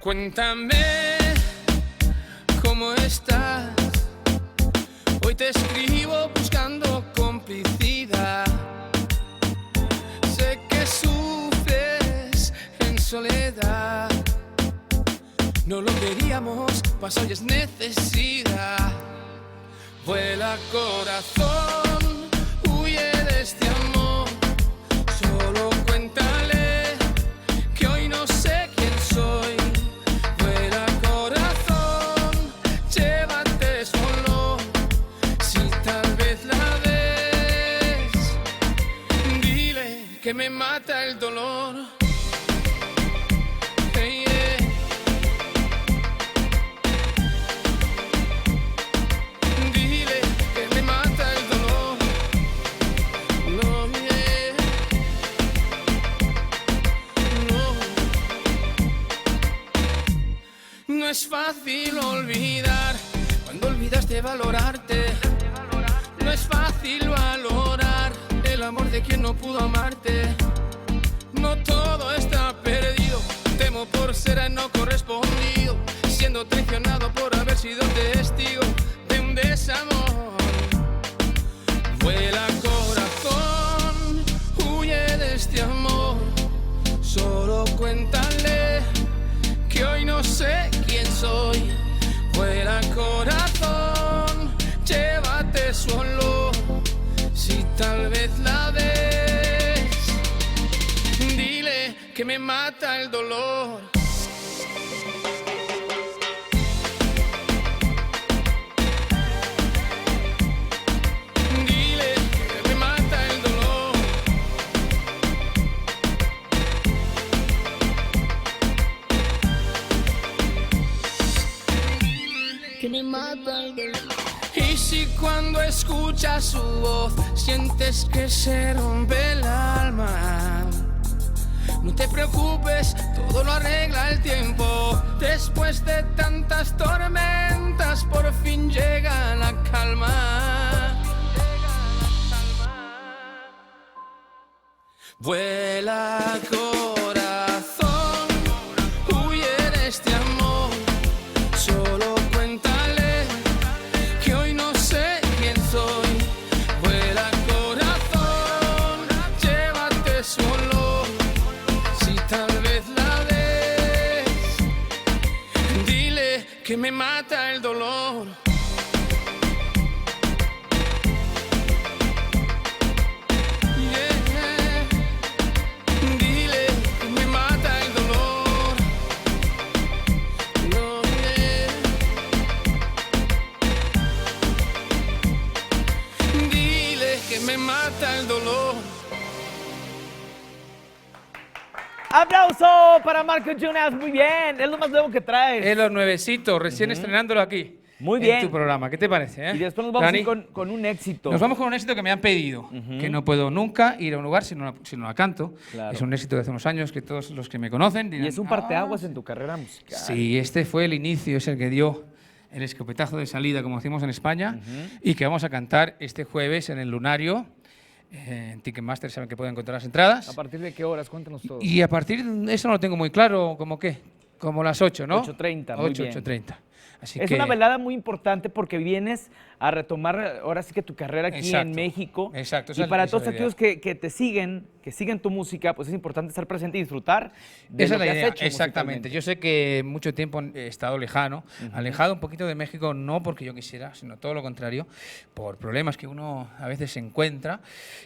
Cuéntame cómo estás. Hoy te escribo buscando complicidad. Sé que sufres en soledad. No lo queríamos, pasó y es necesidad. Vuela corazón, huye de este amor. Solo cuéntale que hoy no sé quién soy. Vuela corazón, llévate solo. Si tal vez la ves, dile que me mata el dolor. Hey, yeah. Dile que me mata el dolor. No, yeah. No es fácil olvidar cuando olvidaste valorarte. No es fácil valorar el amor de quien no pudo amarte. No todo está perdido, temo por ser no correspondido, siendo traicionado por haber sido testigo de un desamor. Vuela corazón, huye de este amor. Solo cuéntale que hoy no sé quién soy. Vuela corazón, llévate su olor. Si tal vez la ves, dile que me mata el dolor. Dile que me mata el dolor. Que me mata el dolor. Y si cuando escuchas su voz sientes que se rompe el alma, no te preocupes, todo lo arregla el tiempo. Después de tantas tormentas, por fin llega la calma. Vuela corazón, huye de este amor. Solo cuéntale que hoy no sé quién soy. Vuela corazón, llévate su olor. Si tal vez la ves, dile que me mata el dolor. Yeah. Dile que me mata el dolor. No, yeah. Dile que me mata el dolor. ¡Aplauso para Marco Jonas! Muy bien, es lo más nuevo que traes. Es lo nuevecito, recién estrenándolo aquí. Muy bien. En tu programa. ¿Qué te parece? Y después nos vamos a Dani? ir con un éxito. Nos vamos con un éxito que me han pedido, que no puedo nunca ir a un lugar si no la canto. Claro. Es un éxito de hace unos años que todos los que me conocen dirán, Y es un parteaguas en tu carrera musical. Sí, este fue el inicio, es el que dio el escopetazo de salida, como decimos en España, y que vamos a cantar este jueves en el Lunario. En Ticketmaster saben que pueden encontrar las entradas. ¿A partir de qué horas? Cuéntanos todo. Y a partir de eso no lo tengo muy claro, ¿como qué? Como las 8, ¿no? 8:30, muy 8, bien. 8:30. Así Es que, una velada muy importante porque vienes a retomar ahora sí que tu carrera aquí Exacto, en México. exacto, Y esa para es todos la idea. aquellos que te siguen, que siguen tu música, pues es importante estar presente y disfrutar de esa lo es la que idea, has hecho exactamente. musicalmente. Yo sé que mucho tiempo he estado lejano, alejado un poquito de México, no porque yo quisiera, sino todo lo contrario, por problemas que uno a veces se encuentra,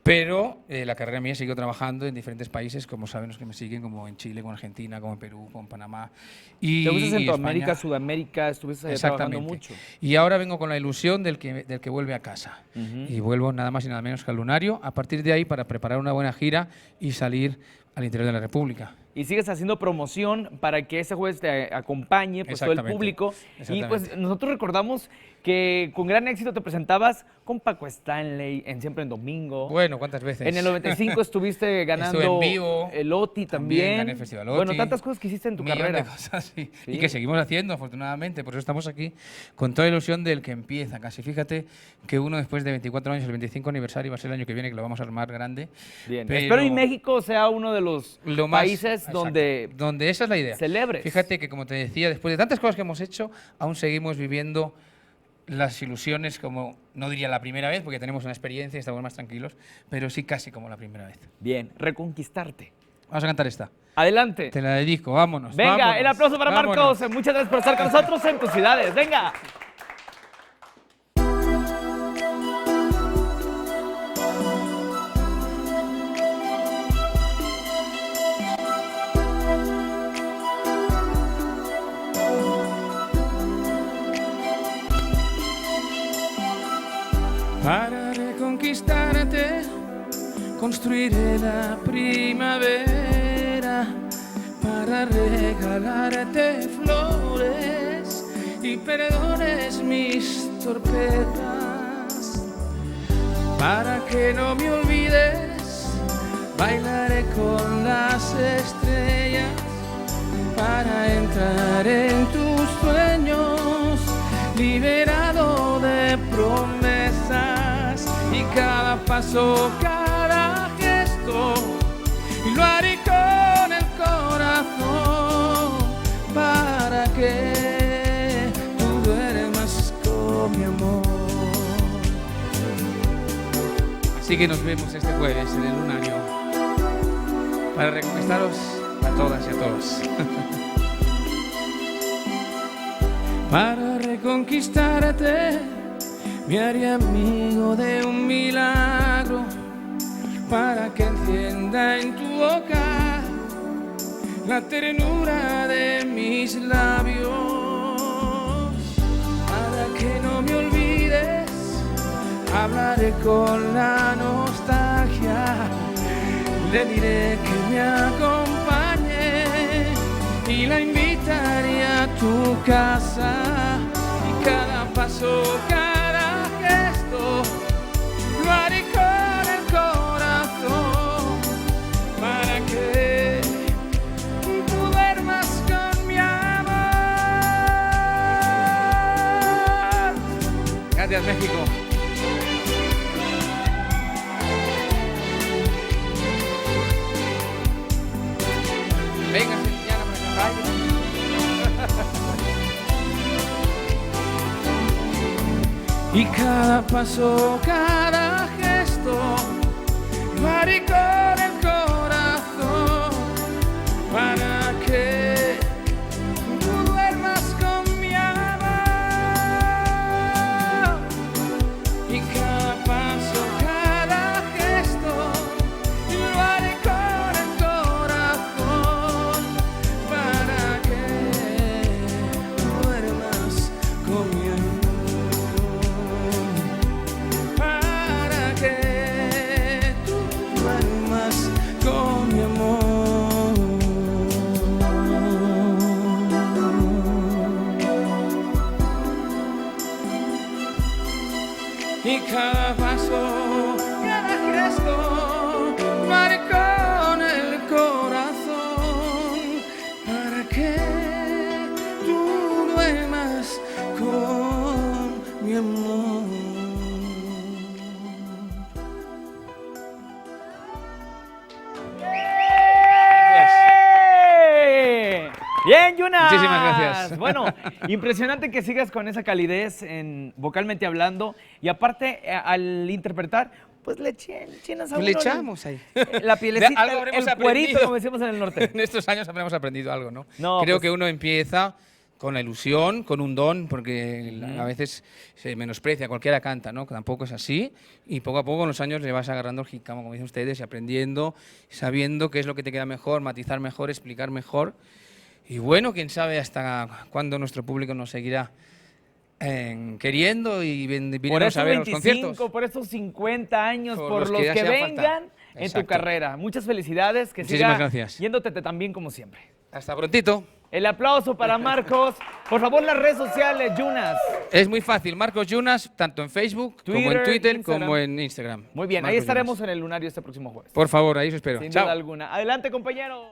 pero la carrera mía sigo trabajando en diferentes países, como saben los que me siguen, como en Chile, como Argentina, como en Perú, como en Panamá. Y, Te gusta y Centroamérica, España. Sudamérica, estuviste allá trabajando Exactamente. mucho. Y ahora vengo con la ilusión del que vuelve a casa. Y vuelvo nada más y nada menos que al Lunario, a partir de ahí para preparar una buena gira y salir al interior de la República. Y sigues haciendo promoción para que ese jueves te acompañe pues, todo el Exactamente, público. Y pues exactamente. nosotros recordamos que con gran éxito te presentabas con Paco Stanley en Siempre en Domingo. Bueno, ¿cuántas veces? En el 95 estuviste ganando Estuve en vivo. el OTI también. Gané el Festival OTI. Bueno, tantas cosas que hiciste en tu Millón carrera. de cosas, sí. Sí. Y que seguimos haciendo, afortunadamente. Por eso estamos aquí con toda la ilusión del que empieza. Casi fíjate que uno después de 24 años, el 25 aniversario va a ser el año que viene, que lo vamos a armar grande. Bien. Pero- Espero y México sea uno de los Lo más- países exacto, donde esa es la idea. celebres. Fíjate que, como te decía, después de tantas cosas que hemos hecho, aún seguimos viviendo las ilusiones como, no diría la primera vez, porque tenemos una experiencia y estamos más tranquilos, pero sí casi como la primera vez. Bien, reconquistarte. Vamos a cantar esta. Adelante. Te la dedico, vámonos. Venga, vámonos, el aplauso para vámonos. Marcos. Muchas gracias por estar con nosotros en tus ciudades. Venga. Para reconquistarte, construiré la primavera. Para regalarte flores y perdones mis torpezas. Para que no me olvides, bailaré con las estrellas. Para entrar en tus sueños, liberado de promesas. Y cada paso, cada gesto, y lo haré con el corazón. Para que tú duermas con mi amor. Así que nos vemos este jueves en el Lunario para reconquistaros a todas y a todos. Para reconquistarte, me haré amigo de un milagro. Para que encienda en tu boca la ternura de mis labios. Para que no me olvides, hablaré con la nostalgia. Le diré que me acompañe y la invitaré a tu casa. Y cada paso, cada gesto, lo haré con el corazón. Para que tú duermas con mi amor. Gracias, México. Venga, Sevillana, para acá. Y cada paso, cada gesto, lo haré con el corazón. Para que tú duermas con mi amor. Y cada paso, cada gesto, lo haré con el corazón. Para que tú duermas con mi amor. Para que tú duermas con mi amor. Y cada paso, cada gesto, lo haré con el corazón. Para que tú duermas con mi amor. Bien, Yunas. Muchísimas gracias. Bueno, impresionante que sigas con esa calidez en vocalmente hablando y aparte al interpretar, pues le chinas a uno Le echamos ahí. la pielecita, Algo habremos el cuerito, aprendido. como decimos en el norte. En estos años habremos aprendido algo, ¿no? No, Creo pues- que uno empieza con la ilusión, con un don, porque a veces se menosprecia, cualquiera canta, ¿no? Que tampoco es así. Y poco a poco con los años le vas agarrando el jicama, como dicen ustedes, y aprendiendo, sabiendo qué es lo que te queda mejor, matizar mejor, explicar mejor. Y bueno, quién sabe hasta cuándo nuestro público nos seguirá queriendo y Por viniendo a esos ver los 25, conciertos. por esos 50 años, por los que hacían falta. vengan en tu Exacto. carrera. Muchas felicidades, que Muchísimas siga gracias. yéndote tan bien como siempre. Hasta prontito. El aplauso para Marcos. Por favor, las redes sociales, Yunas. Es muy fácil, Marcos Yunas, tanto en Facebook como en Twitter, Twitter Instagram. como en Instagram. Muy bien, ahí Marcos estaremos Yunas. en el Lunario este próximo jueves. Por favor, ahí os espero. Sin Chao. duda alguna. Adelante, compañero.